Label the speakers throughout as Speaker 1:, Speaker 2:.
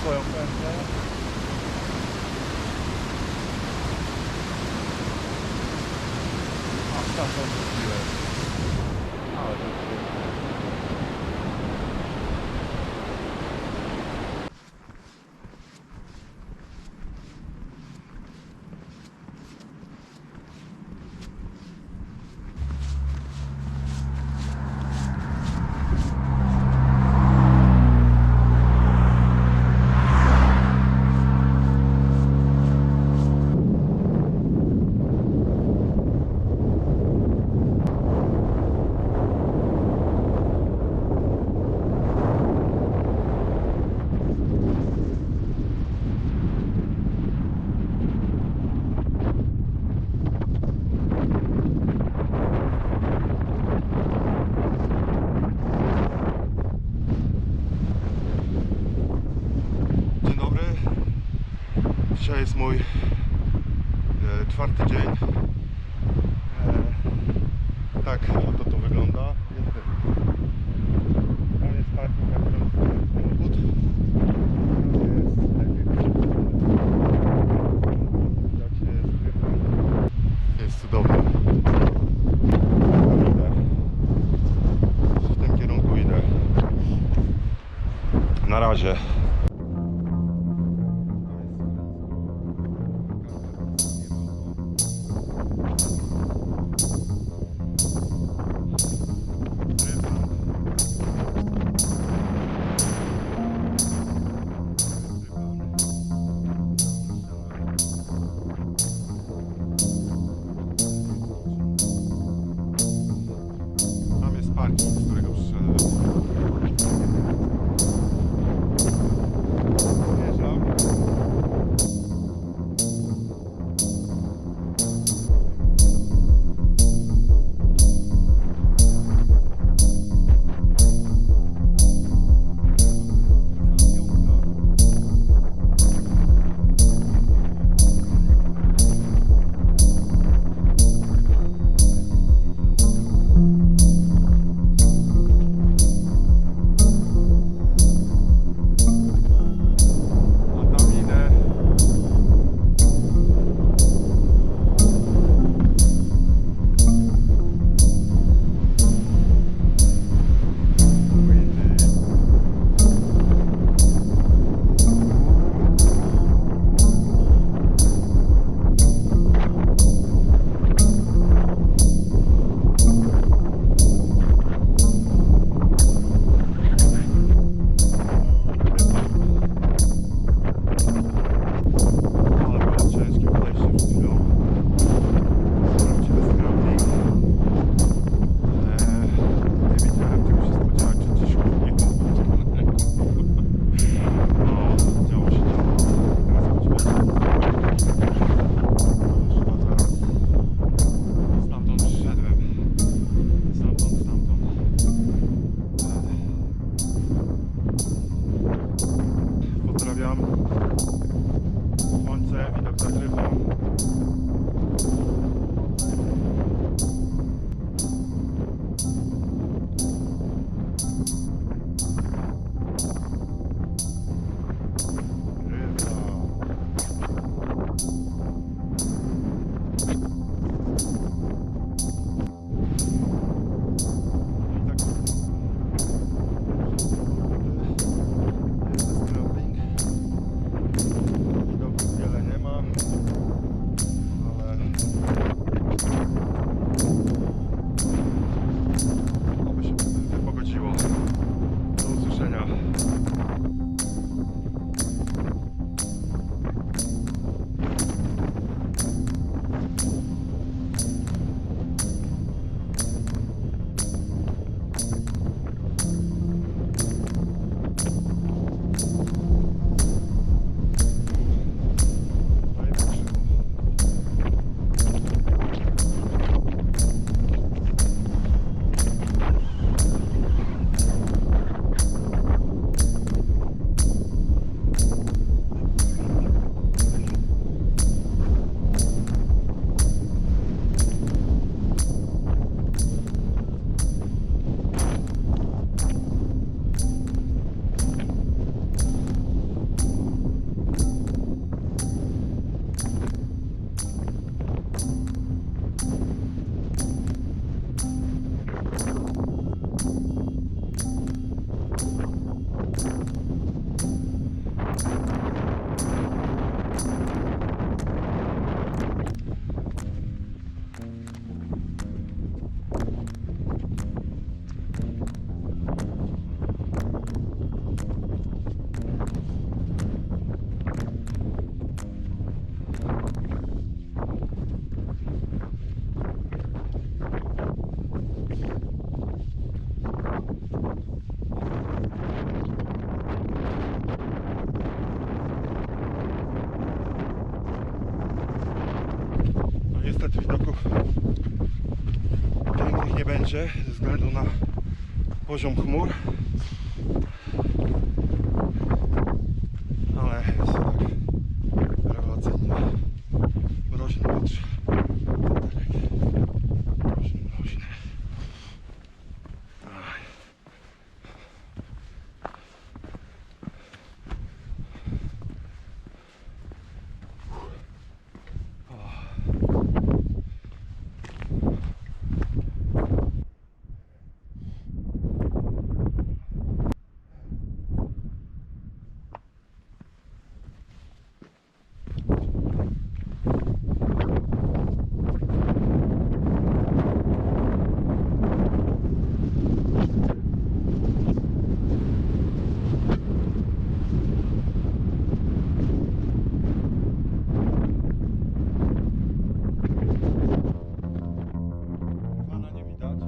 Speaker 1: swoją pętlę. A, tam to wróciłem. Ale to jest piękne. Dzień dobry. Dzisiaj jest mój czwarty dzień. Tak oto to wygląda. Tam jest parking, na którym stoi samochód. Jest cudownie. W tym kierunku idę. Na razie. Tam jest parking, z którego przyszedłem. Wjeżdżam. Pozdrawiam. Słońce, widok zagrywa. Widoków wiele nie ma, ale
Speaker 2: zbyt widoków pięknych nie będzie ze względu na poziom chmur, ale jest to tak rewelacyjnie. Mroźny patrz. Mroźny. Pana nie widać.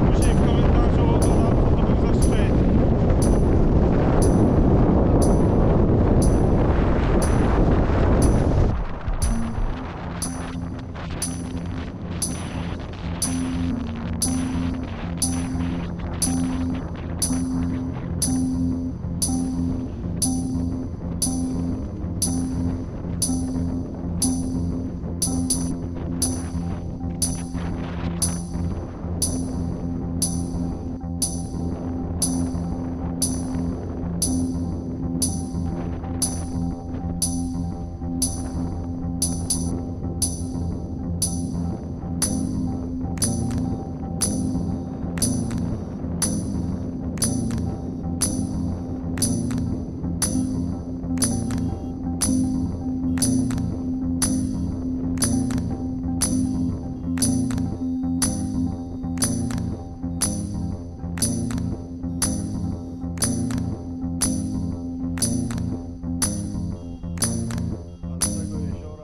Speaker 2: Później w komentarzu dodam, co to był za szczyt. A do tego jeziora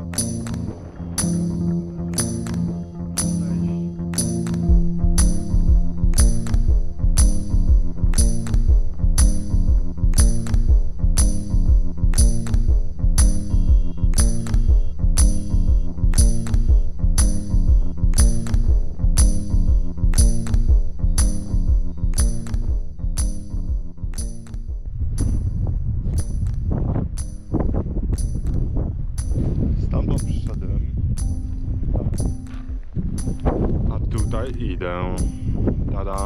Speaker 2: stamtąd przyszedłem, a tutaj idę. Tada!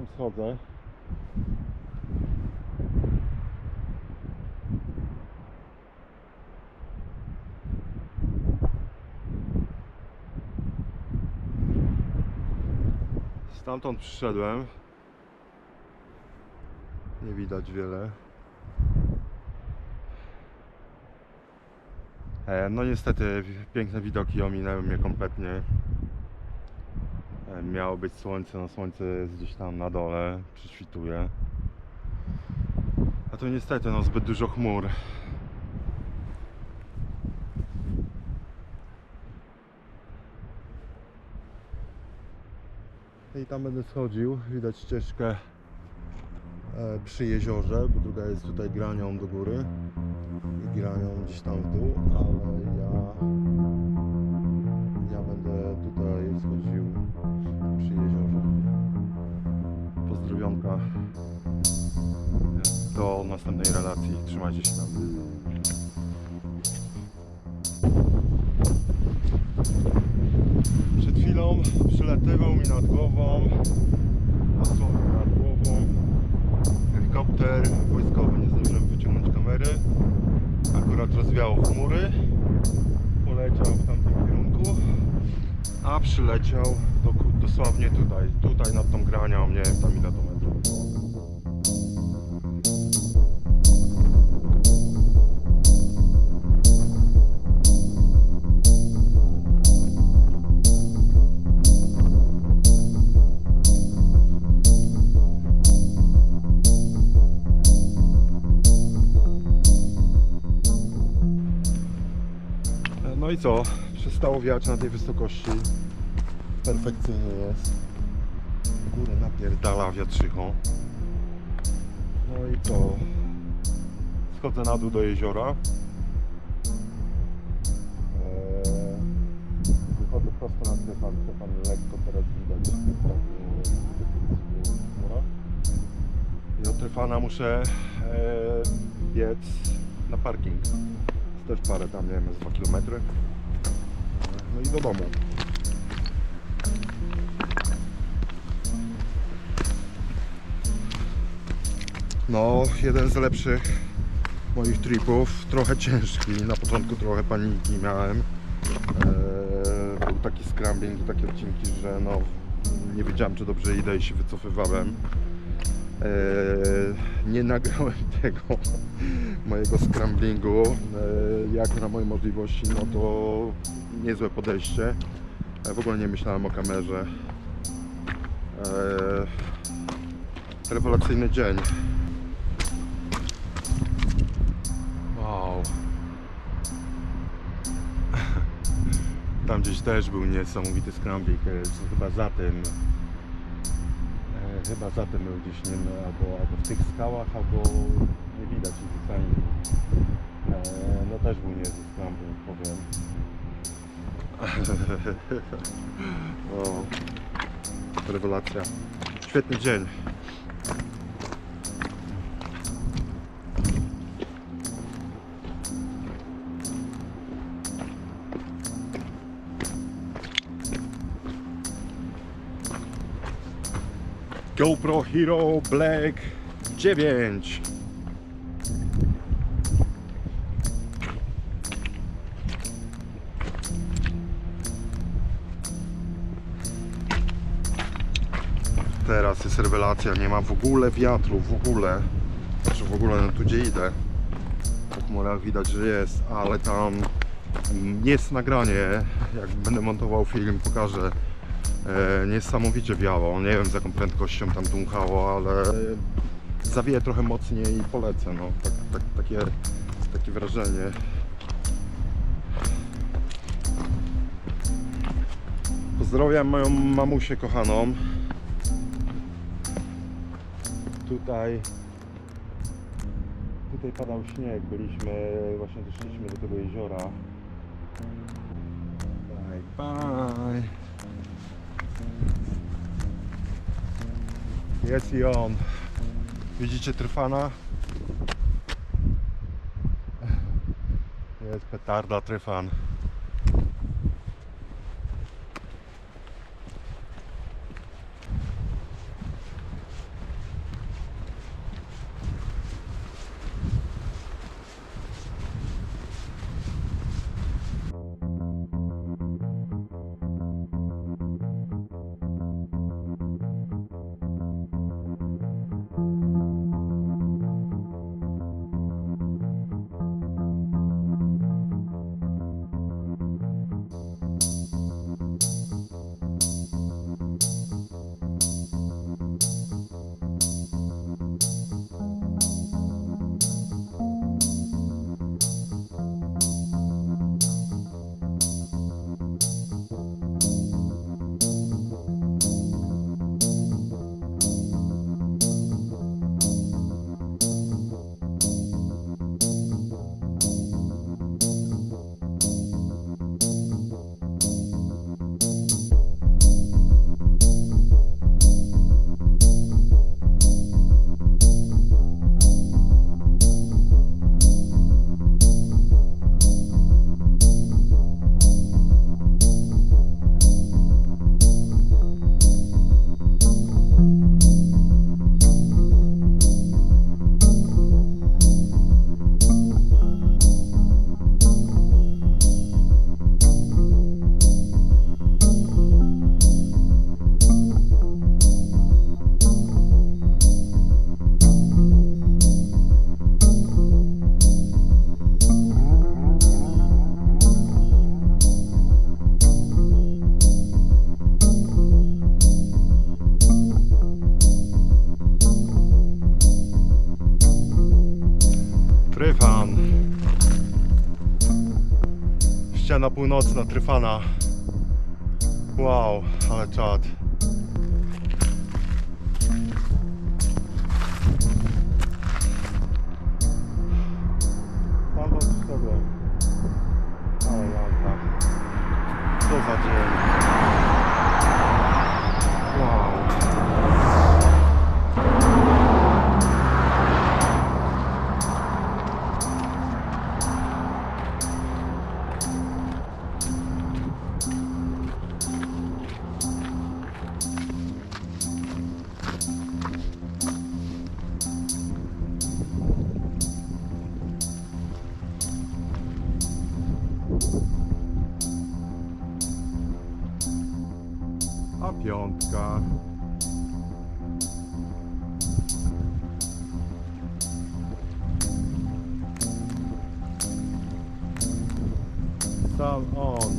Speaker 2: Tam schodzę. Stamtąd przyszedłem. Nie widać wiele. No niestety piękne widoki ominęły mnie kompletnie. Miało być słońce, no słońce jest gdzieś tam na dole, przyśwituje. A to niestety no zbyt dużo chmur. I tam będę schodził, widać ścieżkę przy jeziorze, bo druga jest tutaj granią do góry i granią gdzieś tam w dół, ale ja będę tutaj schodził przy jeziorze. Pozdrowionka, do następnej relacji, trzymajcie się tam. Przed chwilą przylatywał mi nad głową, dosłownie nad głową, helikopter wojskowy. Nie zdążyłem wyciągnąć kamery, akurat rozwiało chmury, poleciał w tamtym kierunku, a przyleciał dosłownie tutaj nad tą granią, nie wiem tam ile to metrów. No i co? Przestało wiać na tej wysokości. Perfekcyjnie jest. W górę napierdala wiatrzychą. No i co? Schodzę na dół do jeziora. Wychodzę prosto na Trefan. Trefan lekko teraz widać. I od Trefana muszę biec na parking. Też parę tam, nie wiem, z 2 km. No i do domu. No, jeden z lepszych moich tripów, trochę ciężki, na początku trochę paniki miałem. Był taki scrambling i takie odcinki, że no nie wiedziałem, czy dobrze idę i się wycofywałem. Nie nagrałem tego mojego scramblingu jak na moje możliwości, no to niezłe podejście. W ogóle nie myślałem o kamerze. Rewelacyjny dzień. Wow. Tam gdzieś też był niesamowity scrambling, chyba za tym był gdzieś, nie wiem, albo w tych skałach, albo nie widać ich wcale. No też był niezły scrambling, powiem. O, rewelacja. Świetny dzień. GoPro Hero Black 9. Teraz jest rewelacja, nie ma w ogóle wiatru, w ogóle. Znaczy w ogóle no tu gdzie idę. Po chmurach widać, że jest, ale tam jest nagranie. Jak będę montował film, pokażę. Niesamowicie wiało, nie wiem z jaką prędkością tam dmuchało, ale zawieje trochę mocniej i polecę, no, takie wrażenie. Pozdrawiam moją mamusię kochaną. Tutaj padał śnieg, właśnie doszliśmy do tego jeziora. Bye bye. Jest i on. Widzicie Trefana? Jest petarda Trefan. wyjścia na północ, na Tryfana. Wow, ale czad. Tam do sobie. Ale jazda. Co za dzień. Wow. A piątka. Sam on.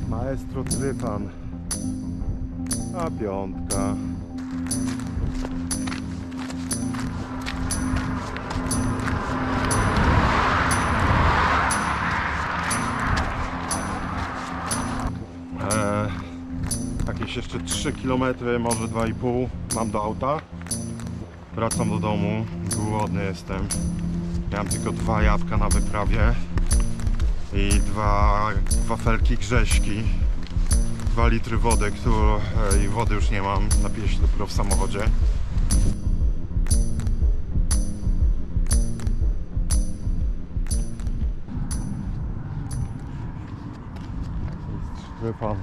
Speaker 2: Maestro Tryfan. A piątka. Jakieś jeszcze 3 km, może 2,5 mam do auta. Wracam do domu, głodny jestem. Miałem tylko 2 jabłka na wyprawie i 2 wafelki grześki, 2 litry wody, i wody już nie mam, napiję się dopiero w samochodzie. Tryfan.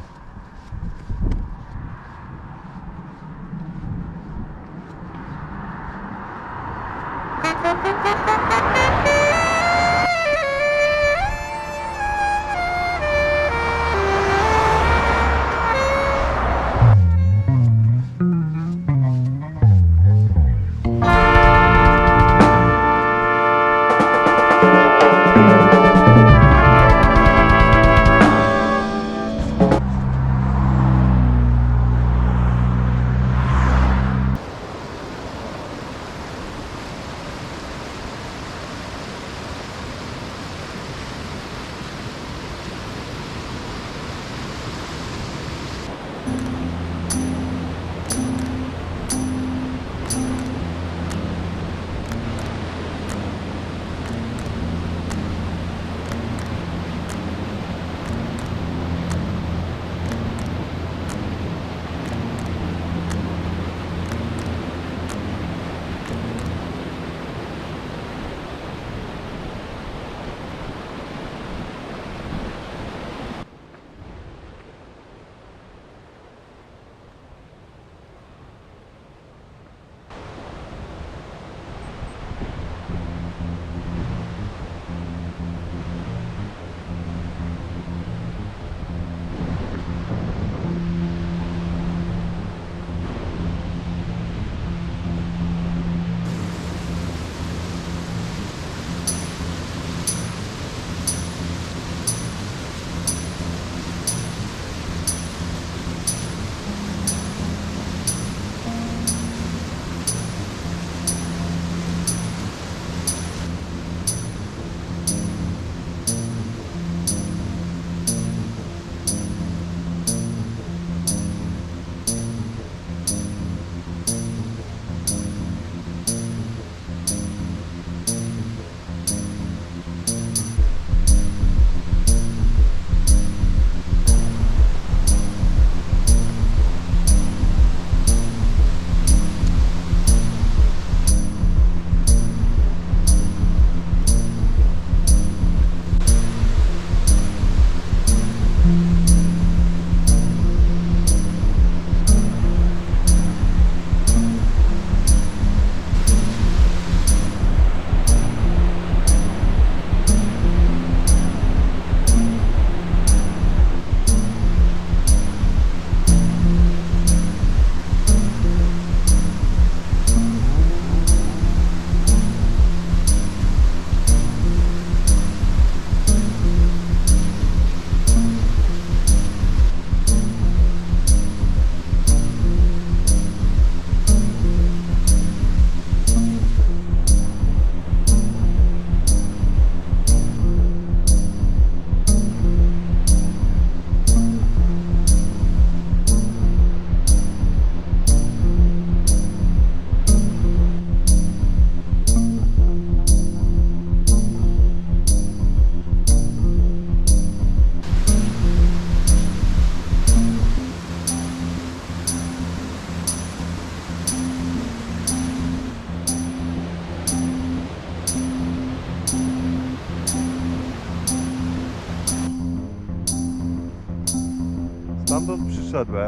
Speaker 2: Stamtąd przyszedłem.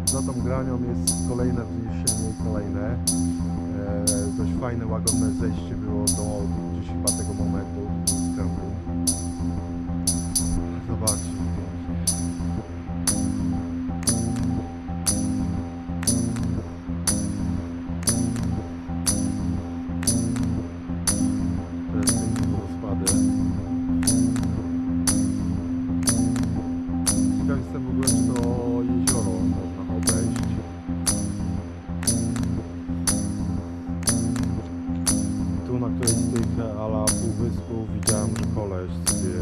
Speaker 2: Za tą granią jest kolejne wzniesienie i kolejne. Dość fajne, łagodne zejście było do gdzieś chyba tego momentu wstępu. Zobaczcie. To jest piękne rozpady. Ciekaw jestem w ogóle, czy to jezioro można obejść. Tu na którejś z tych ala półwyspów widziałem, że koleś sobie